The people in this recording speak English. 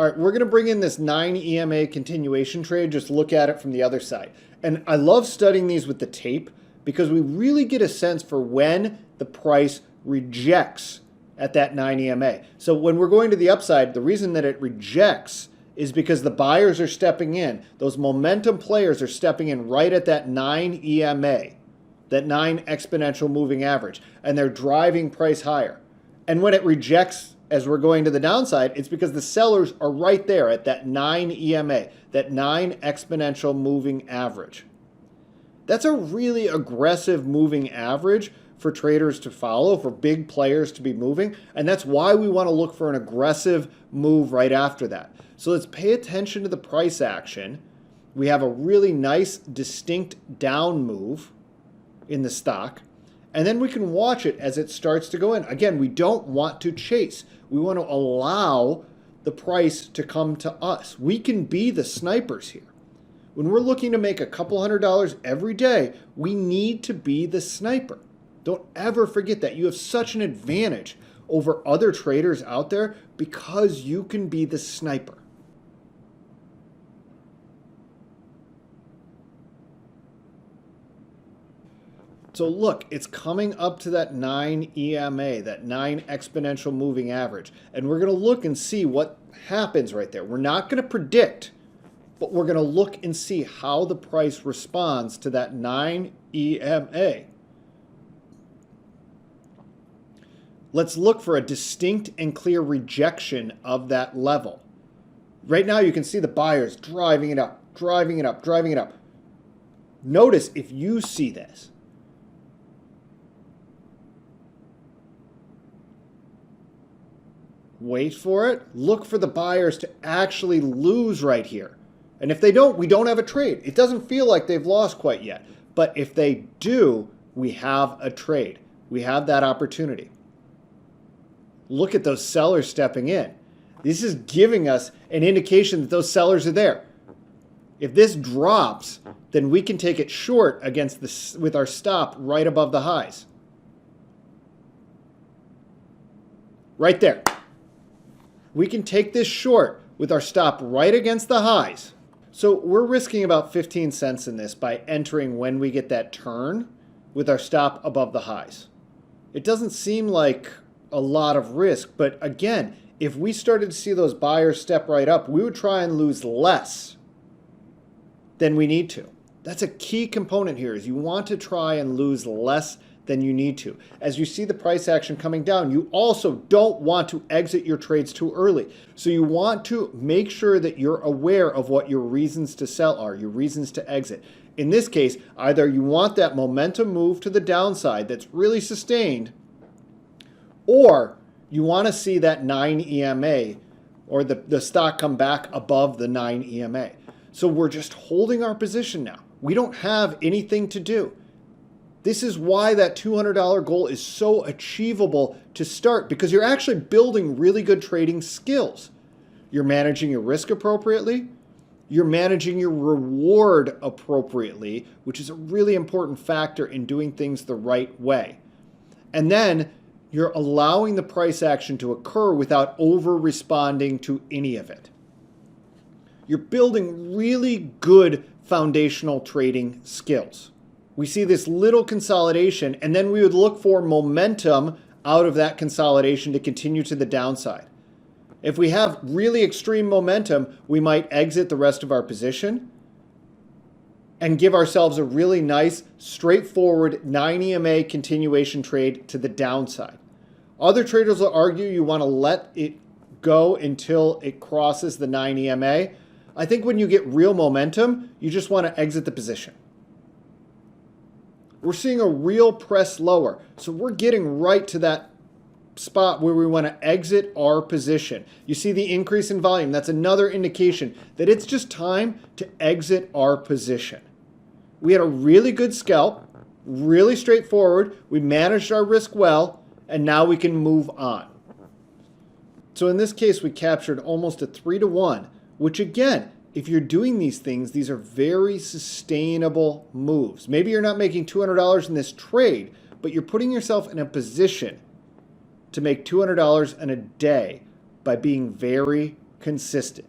All right, we're going to bring in this 9 EMA continuation trade, just look at it from the other side. And I love studying these with the tape because we really get a sense for when the price rejects at that 9 EMA. So when we're going to the upside, the reason that it rejects is because the buyers are stepping in. Those momentum players are stepping in right at that 9 EMA, that 9 exponential moving average, and they're driving price higher. And when it rejects as we're going to the downside, it's because the sellers are right there at that 9 EMA, that 9 exponential moving average. That's a really aggressive moving average for traders to follow, for big players to be moving, and that's why we want to look for an aggressive move right after that. So let's pay attention to the price action. We have a really nice, distinct down move in the stock, and then we can watch it as it starts to go in. Again, we don't want to chase. We want to allow the price to come to us. We can be the snipers here. When we're looking to make a couple $100 every day, we need to be the sniper. Don't ever forget that. You have such an advantage over other traders out there because you can be the sniper. So look, it's coming up to that 9 EMA, that 9 exponential moving average. And we're going to look and see what happens right there. We're not going to predict, but we're going to look and see how the price responds to that 9 EMA. Let's look for a distinct and clear rejection of that level. Right now you can see the buyers driving it up, driving it up, driving it up. Notice if you see this. Wait for it. Look for the buyers to actually lose right here. And if they don't, we don't have a trade. It doesn't feel like they've lost quite yet. But if they do, we have a trade. We have that opportunity. Look at those sellers stepping in. This is giving us an indication that those sellers are there. If this drops, then we can take it short against this with our stop right above the highs. Right there. We can take this short with our stop right against the highs. So we're risking about 15 cents in this by entering when we get that turn with our stop above the highs. It doesn't seem like a lot of risk, but again, if we started to see those buyers step right up, we would try and lose less than we need to. That's a key component here, is you want to try and lose less than you need to. As you see the price action coming down, you also don't want to exit your trades too early. So you want to make sure that you're aware of what your reasons to sell are, your reasons to exit. In this case, either you want that momentum move to the downside that's really sustained, or you want to see that 9 EMA or the stock come back above the 9 EMA. So we're just holding our position now. We don't have anything to do. This is why that $200 goal is so achievable to start, because you're actually building really good trading skills. You're managing your risk appropriately. You're managing your reward appropriately, which is a really important factor in doing things the right way. And then you're allowing the price action to occur without over-responding to any of it. You're building really good foundational trading skills. We see this little consolidation, and then we would look for momentum out of that consolidation to continue to the downside. If we have really extreme momentum, we might exit the rest of our position and give ourselves a really nice, straightforward 9 EMA continuation trade to the downside. Other traders will argue you want to let it go until it crosses the 9 EMA. I think when you get real momentum, you just want to exit the position. We're seeing a real press lower, so we're getting right to that spot where we want to exit our position. You see the increase in volume. That's another indication that it's just time to exit our position. We had a really good scalp, really straightforward. We managed our risk well, and now we can move on. So in this case, we captured almost a 3-to-1, which again, if you're doing these things, these are very sustainable moves. Maybe you're not making $200 in this trade, but you're putting yourself in a position to make $200 in a day by being very consistent.